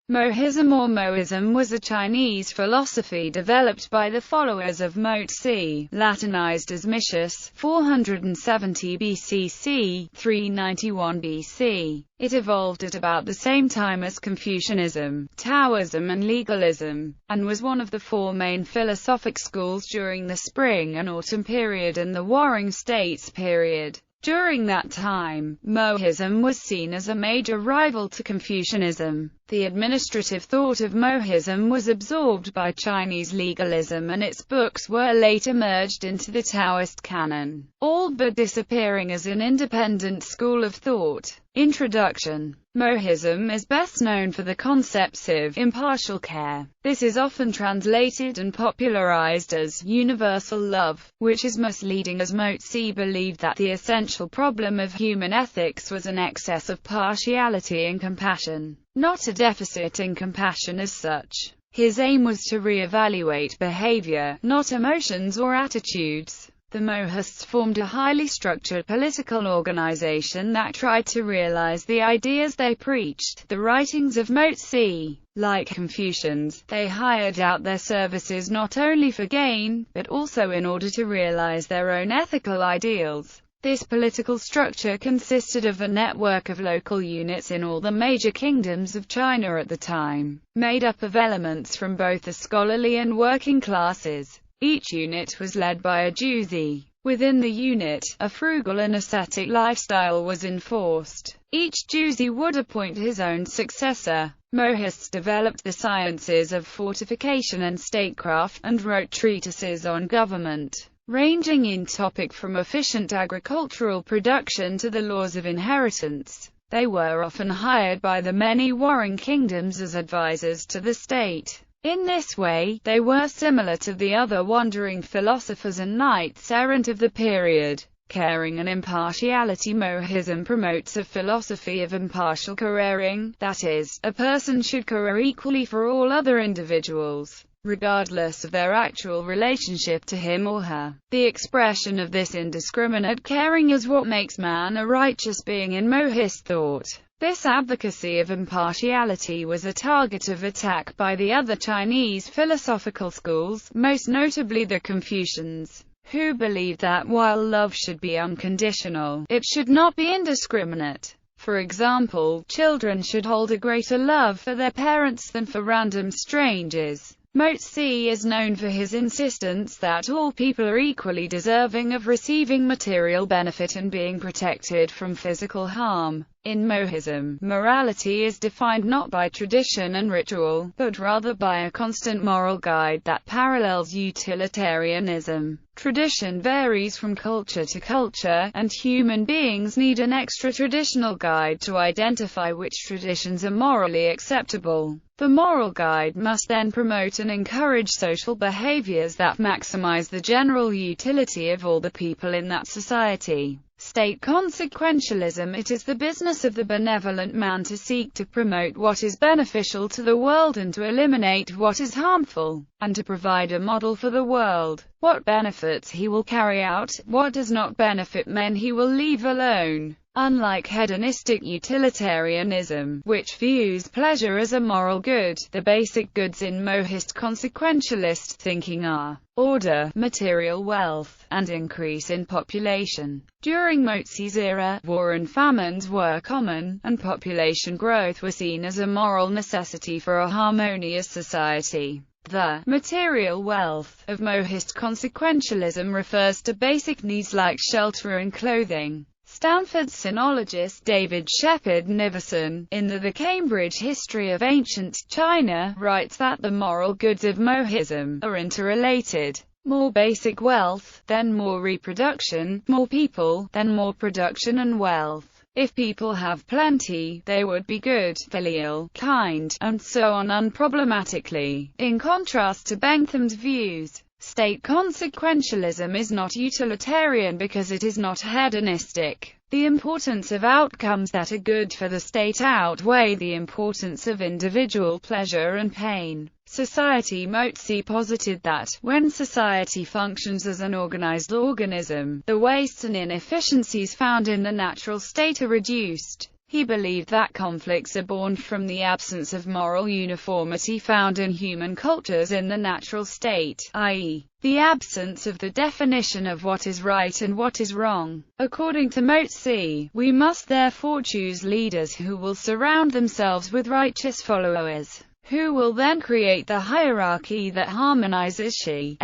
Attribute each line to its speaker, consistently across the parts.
Speaker 1: Mohism or Moism was a Chinese philosophy developed by the followers of Mo Tzu, Latinized as Micius, 470 BC.C. 391 BC. It evolved at about the same time as Confucianism, Taoism and Legalism, and was one of the four main philosophic schools during the Spring and Autumn period and the Warring States period. During that time, Mohism was seen as a major rival to Confucianism. The administrative thought of Mohism was absorbed by Chinese legalism and its books were later merged into the Taoist canon, all but disappearing as an independent school of thought. Introduction. Mohism is best known for the concepts of impartial care. This is often translated and popularized as universal love, which is misleading as Mo Tzu believed that the essential problem of human ethics was an excess of partiality and compassion, not a deficit in compassion as such. His aim was to re-evaluate behavior, not emotions or attitudes. The Mohists formed a highly structured political organization that tried to realize the ideas they preached. The writings of Mo Tzu, like Confucians, they hired out their services not only for gain, but also in order to realize their own ethical ideals. This political structure consisted of a network of local units in all the major kingdoms of China at the time, made up of elements from both the scholarly and working classes. Each unit was led by a Juzi. Within the unit, a frugal and ascetic lifestyle was enforced. Each Juzi would appoint his own successor. Mohists developed the sciences of fortification and statecraft, and wrote treatises on government, ranging in topic from efficient agricultural production to the laws of inheritance. They were often hired by the many warring kingdoms as advisors to the state. In this way, they were similar to the other wandering philosophers and knights-errant of the period. Caring and impartiality. Mohism promotes a philosophy of impartial caring, that is, a person should care equally for all other individuals, regardless of their actual relationship to him or her. The expression of this indiscriminate caring is what makes man a righteous being in Mohist thought. This advocacy of impartiality was a target of attack by the other Chinese philosophical schools, most notably the Confucians, who believed that while love should be unconditional, it should not be indiscriminate. For example, children should hold a greater love for their parents than for random strangers. Mo Tzu is known for his insistence that all people are equally deserving of receiving material benefit and being protected from physical harm. In Mohism, morality is defined not by tradition and ritual, but rather by a constant moral guide that parallels utilitarianism. Tradition varies from culture to culture, and human beings need an extra-traditional guide to identify which traditions are morally acceptable. The moral guide must then promote and encourage social behaviors that maximize the general utility of all the people in that society. State consequentialism. It is the business of the benevolent man to seek to promote what is beneficial to the world and to eliminate what is harmful, and to provide a model for the world. What benefits he will carry out, what does not benefit men he will leave alone. Unlike hedonistic utilitarianism, which views pleasure as a moral good, the basic goods in Mohist consequentialist thinking are order, material wealth, and increase in population. During Mo Tzu's era, war and famines were common, and population growth was seen as a moral necessity for a harmonious society. The material wealth of Mohist consequentialism refers to basic needs like shelter and clothing. Stanford sinologist David Shepard Niverson, in the Cambridge History of Ancient China, writes that the moral goods of Mohism are interrelated. More basic wealth, then more reproduction; more people, then more production and wealth. If people have plenty, they would be good, filial, kind, and so on unproblematically. In contrast to Bentham's views, state consequentialism is not utilitarian because it is not hedonistic. The importance of outcomes that are good for the state outweigh the importance of individual pleasure and pain. Society. Mo Tzu posited that, when society functions as an organized organism, the wastes and inefficiencies found in the natural state are reduced. He believed that conflicts are born from the absence of moral uniformity found in human cultures in the natural state, i.e., the absence of the definition of what is right and what is wrong. According to Mo Tzu, we must therefore choose leaders who will surround themselves with righteous followers, who will then create the hierarchy that harmonizes fei.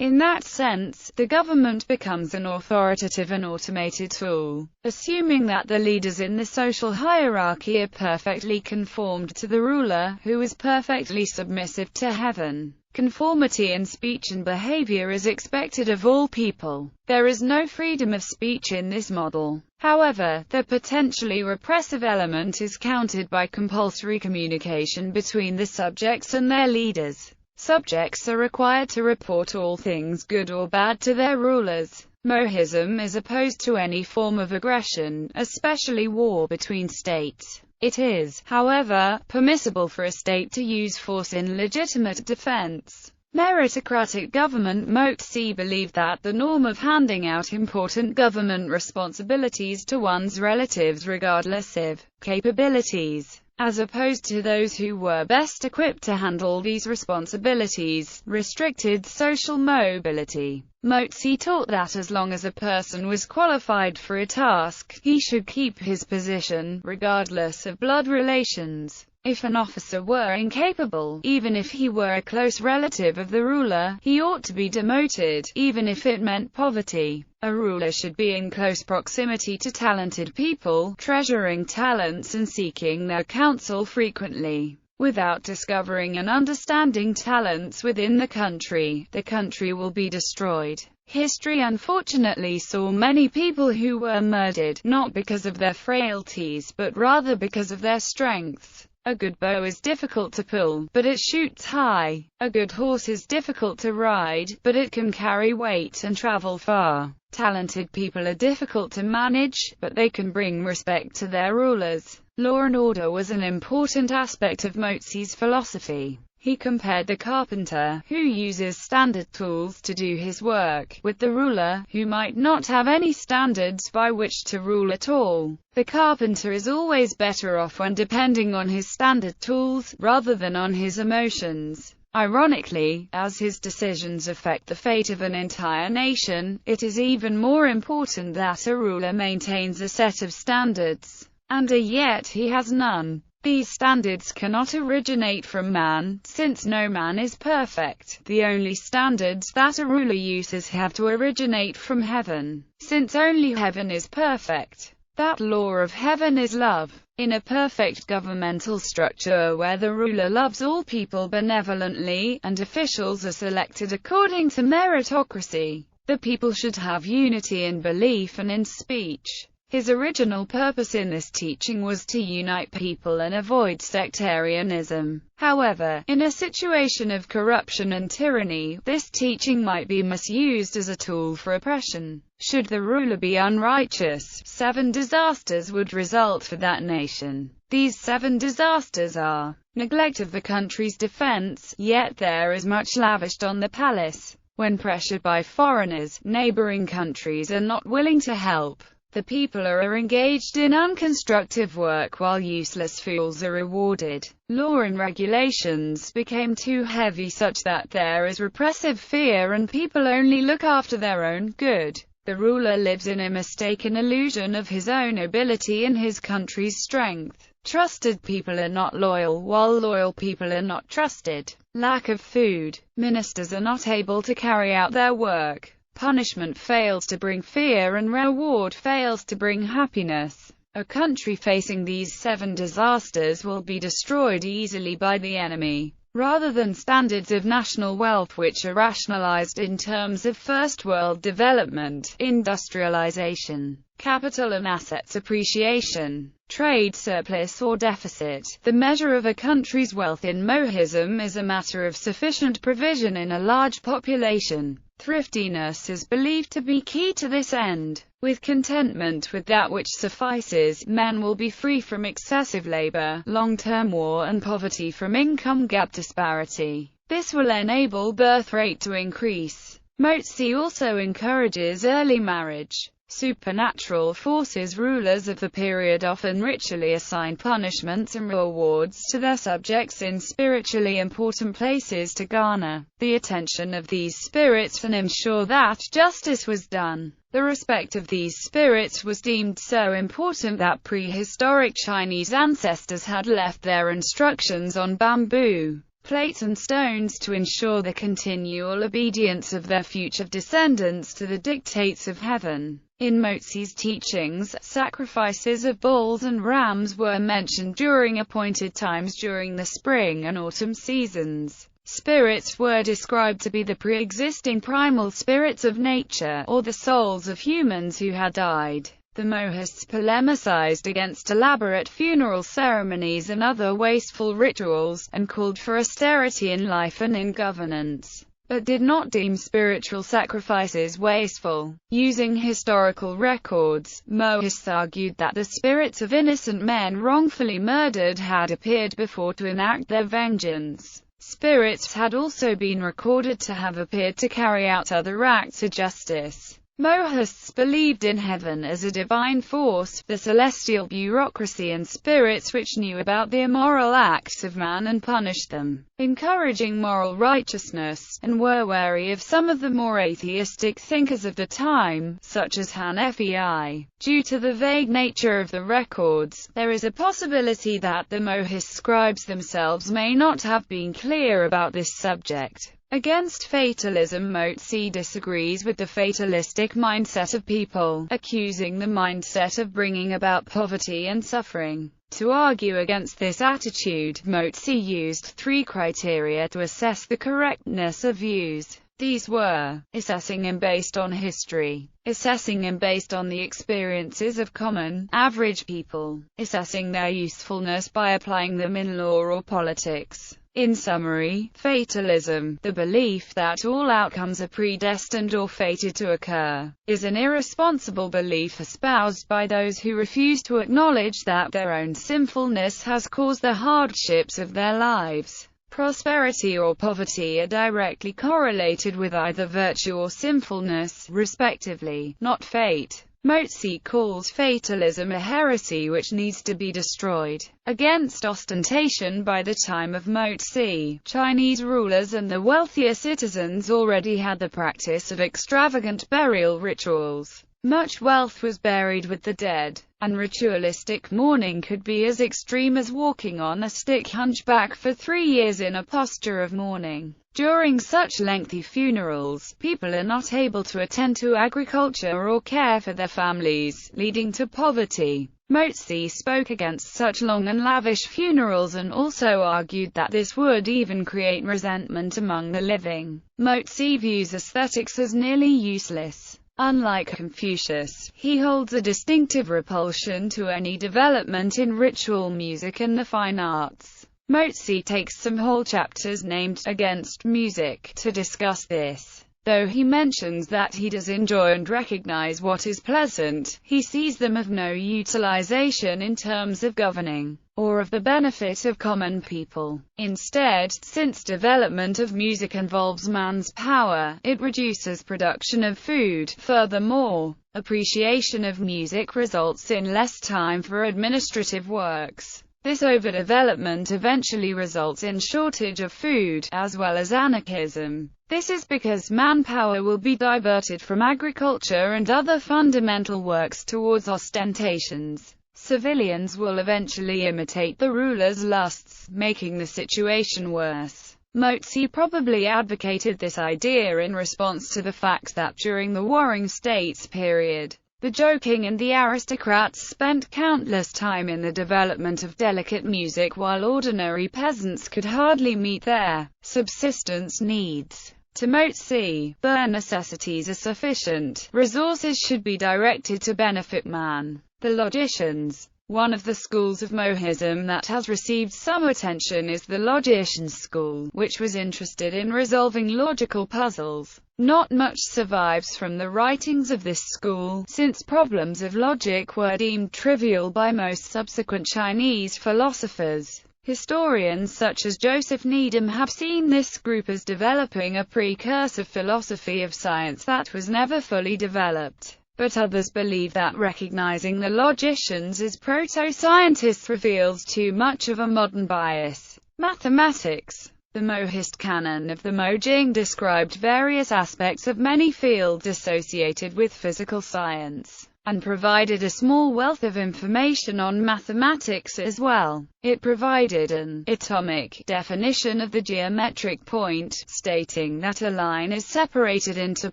Speaker 1: In that sense, the government becomes an authoritative and automated tool, assuming that the leaders in the social hierarchy are perfectly conformed to the ruler, who is perfectly submissive to heaven. Conformity in speech and behavior is expected of all people. There is no freedom of speech in this model. However, the potentially repressive element is countered by compulsory communication between the subjects and their leaders. Subjects are required to report all things good or bad to their rulers. Mohism is opposed to any form of aggression, especially war between states. It is, however, permissible for a state to use force in legitimate defense. Meritocratic government. Mo Tzu believed that the norm of handing out important government responsibilities to one's relatives regardless of capabilities, as opposed to those who were best equipped to handle these responsibilities, restricted social mobility. Mo Tzu taught that as long as a person was qualified for a task, he should keep his position, regardless of blood relations. If an officer were incapable, even if he were a close relative of the ruler, he ought to be demoted, even if it meant poverty. A ruler should be in close proximity to talented people, treasuring talents and seeking their counsel frequently. Without discovering and understanding talents within the country will be destroyed. History unfortunately saw many people who were murdered, not because of their frailties but rather because of their strengths. A good bow is difficult to pull, but it shoots high. A good horse is difficult to ride, but it can carry weight and travel far. Talented people are difficult to manage, but they can bring respect to their rulers. Law and order was an important aspect of Mo Tzu's philosophy. He compared the carpenter, who uses standard tools to do his work, with the ruler, who might not have any standards by which to rule at all. The carpenter is always better off when depending on his standard tools, rather than on his emotions. Ironically, as his decisions affect the fate of an entire nation, it is even more important that a ruler maintains a set of standards, and yet he has none. These standards cannot originate from man, since no man is perfect. The only standards that a ruler uses have to originate from heaven, since only heaven is perfect. That law of heaven is love. In a perfect governmental structure where the ruler loves all people benevolently, and officials are selected according to meritocracy, the people should have unity in belief and in speech. His original purpose in this teaching was to unite people and avoid sectarianism. However, in a situation of corruption and tyranny, this teaching might be misused as a tool for oppression. Should the ruler be unrighteous, 7 disasters would result for that nation. These 7 disasters are: neglect of the country's defense, yet there is much lavished on the palace. When pressured by foreigners, neighboring countries are not willing to help. The people are engaged in unconstructive work while useless fools are rewarded. Law and regulations became too heavy such that there is repressive fear and people only look after their own good. The ruler lives in a mistaken illusion of his own ability and his country's strength. Trusted people are not loyal, while loyal people are not trusted. Lack of food. Ministers are not able to carry out their work. Punishment fails to bring fear and reward fails to bring happiness. A country facing these 7 disasters will be destroyed easily by the enemy. Rather than standards of national wealth which are rationalized in terms of first world development, industrialization, capital and assets appreciation, trade surplus or deficit, the measure of a country's wealth in Mohism is a matter of sufficient provision in a large population. Thriftiness is believed to be key to this end. With contentment with that which suffices, men will be free from excessive labor, long-term war and poverty from income gap disparity. This will enable birth rate to increase. Mo Tzu also encourages early marriage. supernatural forces. Rulers of the period often ritually assign punishments and rewards to their subjects in spiritually important places to garner the attention of these spirits and ensure that justice was done. The respect of these spirits was deemed so important that prehistoric Chinese ancestors had left their instructions on bamboo plates and stones to ensure the continual obedience of their future descendants to the dictates of heaven. In Mo Tzu's teachings, sacrifices of bulls and rams were mentioned during appointed times during the spring and autumn seasons. Spirits were described to be the pre-existing primal spirits of nature, or the souls of humans who had died. The Mohists polemicized against elaborate funeral ceremonies and other wasteful rituals, and called for austerity in life and in governance, but did not deem spiritual sacrifices wasteful. Using historical records, Mohists argued that the spirits of innocent men wrongfully murdered had appeared before to enact their vengeance. Spirits had also been recorded to have appeared to carry out other acts of justice. Mohists believed in heaven as a divine force, the celestial bureaucracy and spirits which knew about the immoral acts of man and punished them, encouraging moral righteousness, and were wary of some of the more atheistic thinkers of the time, such as Han Fei. Due to the vague nature of the records, there is a possibility that the Mohist scribes themselves may not have been clear about this subject. Against fatalism, Mo Tzu disagrees with the fatalistic mindset of people, accusing the mindset of bringing about poverty and suffering. To argue against this attitude, Mo Tzu used three criteria to assess the correctness of views. These were: assessing them based on history, assessing them based on the experiences of common, average people, assessing their usefulness by applying them in law or politics. In summary, fatalism, the belief that all outcomes are predestined or fated to occur, is an irresponsible belief espoused by those who refuse to acknowledge that their own sinfulness has caused the hardships of their lives. Prosperity or poverty are directly correlated with either virtue or sinfulness, respectively, not fate. Mo Tzu calls fatalism a heresy which needs to be destroyed. Against ostentation, by the time of Mo Tzu, Chinese rulers and the wealthier citizens already had the practice of extravagant burial rituals. Much wealth was buried with the dead, and ritualistic mourning could be as extreme as walking on a stick hunchback for 3 years in a posture of mourning. During such lengthy funerals, people are not able to attend to agriculture or care for their families, leading to poverty. Mo Tzu spoke against such long and lavish funerals and also argued that this would even create resentment among the living. Mo Tzu views aesthetics as nearly useless. Unlike Confucius, he holds a distinctive repulsion to any development in ritual music and the fine arts. Mo Tzu takes some whole chapters named "Against Music" to discuss this. Though he mentions that he does enjoy and recognize what is pleasant, he sees them of no utilization in terms of governing, or of the benefit of common people. Instead, since development of music involves man's power, it reduces production of food. Furthermore, appreciation of music results in less time for administrative works. This overdevelopment eventually results in shortage of food, as well as anarchism. This is because manpower will be diverted from agriculture and other fundamental works towards ostentations. Civilians will eventually imitate the ruler's lusts, making the situation worse. Mo Tzu probably advocated this idea in response to the fact that during the Warring States period, the joking and the aristocrats spent countless time in the development of delicate music while ordinary peasants could hardly meet their subsistence needs. To Mo Tzu, bare necessities are sufficient. Resources should be directed to benefit man. The logicians. One of the schools of Mohism that has received some attention is the logician school, which was interested in resolving logical puzzles. Not much survives from the writings of this school, since problems of logic were deemed trivial by most subsequent Chinese philosophers. Historians such as Joseph Needham have seen this group as developing a precursive philosophy of science that was never fully developed. but others believe that recognizing the logicians as proto-scientists reveals too much of a modern bias. Mathematics. The Mohist canon of the Mòjiā described various aspects of many fields associated with physical science, and provided a small wealth of information on mathematics as well. It provided an atomic definition of the geometric point, stating that a line is separated into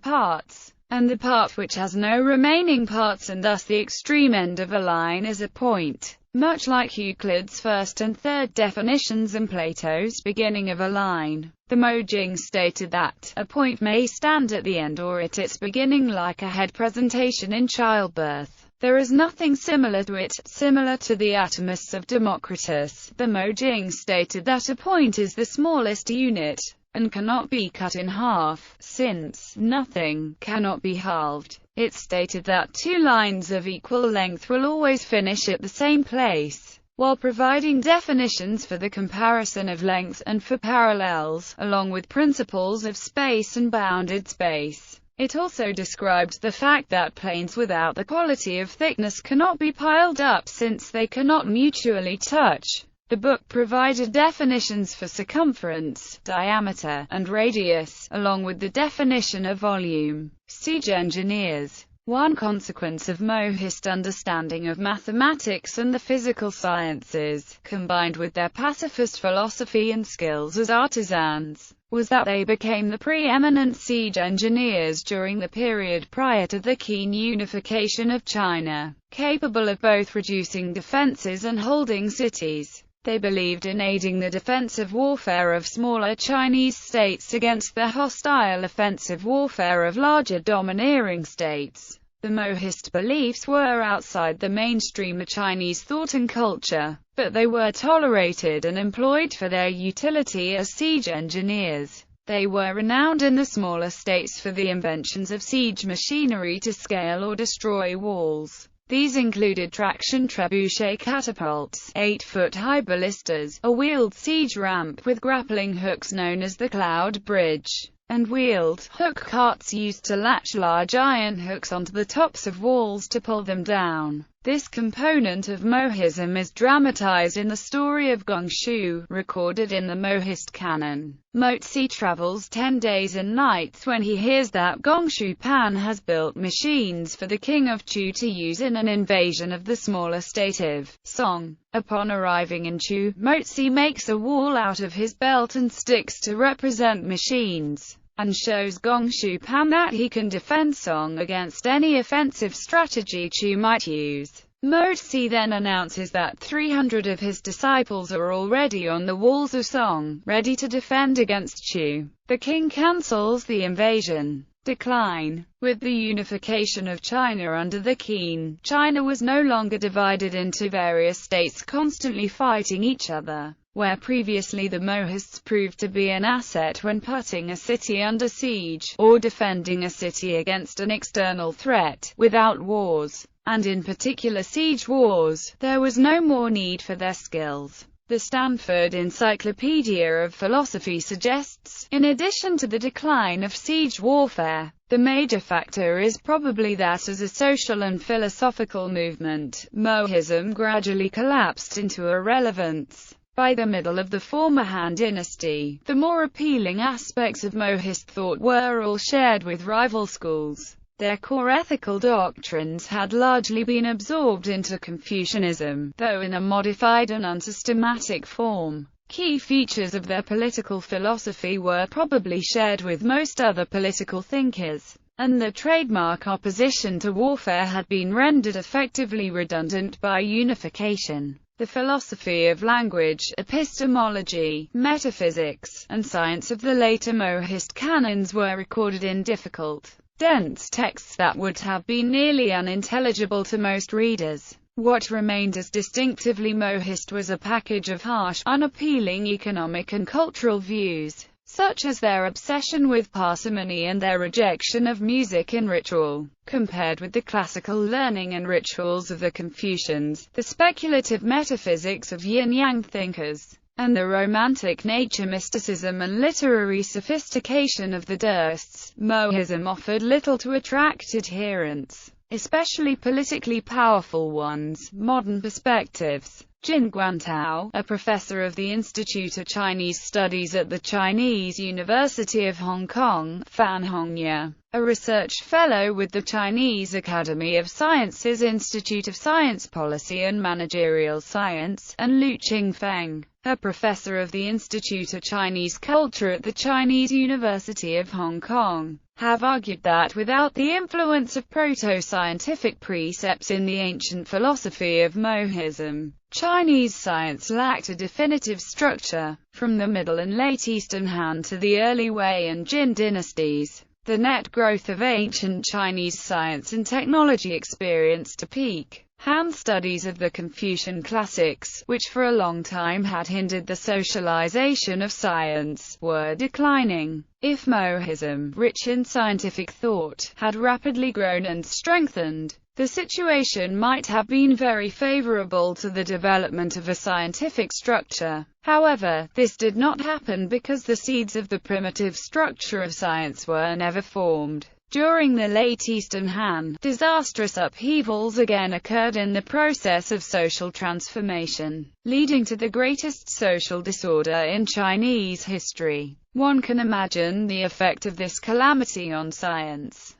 Speaker 1: parts, and the part which has no remaining parts, and thus the extreme end of a line, is a point. Much like Euclid's first and third definitions and Plato's beginning of a line, the Mòjiā stated that a point may stand at the end or at its beginning, like a head presentation in childbirth. There is nothing similar to it. Similar to the atomists of Democritus, the Mòjiā stated that a point is the smallest unit, and cannot be cut in half, since nothing cannot be halved. It stated that two lines of equal length will always finish at the same place, while providing definitions for the comparison of lengths and for parallels, along with principles of space and bounded space. It also described the fact that planes without the quality of thickness cannot be piled up since they cannot mutually touch. The book provided definitions for circumference, diameter, and radius, along with the definition of volume. Siege engineers. One consequence of Mohist understanding of mathematics and the physical sciences, combined with their pacifist philosophy and skills as artisans, was that they became the preeminent siege engineers during the period prior to the keen unification of China, capable of both reducing defenses and holding cities. They believed in aiding the defensive warfare of smaller Chinese states against the hostile offensive warfare of larger domineering states. The Mohist beliefs were outside the mainstream of Chinese thought and culture, but they were tolerated and employed for their utility as siege engineers. They were renowned in the smaller states for the inventions of siege machinery to scale or destroy walls. These included traction trebuchet catapults, 8-foot-high ballistas, a wheeled siege ramp with grappling hooks known as the Cloud Bridge, and wheeled hook carts used to latch large iron hooks onto the tops of walls to pull them down. This component of Mohism is dramatized in the story of Gongshu, recorded in the Mohist canon. Mo Tzu travels 10 days and nights when he hears that Gongshu Pan has built machines for the king of Chu to use in an invasion of the smaller state of Song. Upon arriving in Chu, Mo Tzu makes a wall out of his belt and sticks to represent machines, and shows Gongshu Pan that he can defend Song against any offensive strategy Chu might use. Mo Tzu then announces that 300 of his disciples are already on the walls of Song, ready to defend against Chu. The king cancels the invasion. Decline. With the unification of China under the Qin, China was no longer divided into various states constantly fighting each other. Where previously the Mohists proved to be an asset when putting a city under siege, or defending a city against an external threat, without wars, and in particular siege wars, there was no more need for their skills. The Stanford Encyclopedia of Philosophy suggests, in addition to the decline of siege warfare, the major factor is probably that as a social and philosophical movement, Mohism gradually collapsed into irrelevance. By the middle of the former Han Dynasty, the more appealing aspects of Mohist thought were all shared with rival schools. Their core ethical doctrines had largely been absorbed into Confucianism, though in a modified and unsystematic form. Key features of their political philosophy were probably shared with most other political thinkers, and the trademark opposition to warfare had been rendered effectively redundant by unification. The philosophy of language, epistemology, metaphysics, and science of the later Mohist canons were recorded in difficult, dense texts that would have been nearly unintelligible to most readers. What remained as distinctively Mohist was a package of harsh, unappealing economic and cultural views, such as their obsession with parsimony and their rejection of music and ritual. Compared with the classical learning and rituals of the Confucians, the speculative metaphysics of yin-yang thinkers, and the romantic nature mysticism and literary sophistication of the Dursts, Mohism offered little to attract adherents. especially politically powerful ones. Modern perspectives. Jin Guantao, a professor of the Institute of Chinese Studies at the Chinese University of Hong Kong, Fan Hongya, a research fellow with the Chinese Academy of Sciences Institute of Science Policy and Managerial Science, and Lu Qingfeng, a professor of the Institute of Chinese Culture at the Chinese University of Hong Kong, have argued that without the influence of proto-scientific precepts in the ancient philosophy of Mohism, Chinese science lacked a definitive structure. From the Middle and Late Eastern Han to the early Wei and Jin dynasties, the net growth of ancient Chinese science and technology experienced a peak. Han studies of the Confucian classics, which for a long time had hindered the socialization of science, were declining. If Mohism, rich in scientific thought, had rapidly grown and strengthened, the situation might have been very favorable to the development of a scientific structure. However, this did not happen because the seeds of the primitive structure of science were never formed. During the late Eastern Han, disastrous upheavals again occurred in the process of social transformation, leading to the greatest social disorder in Chinese history. One can imagine the effect of this calamity on science.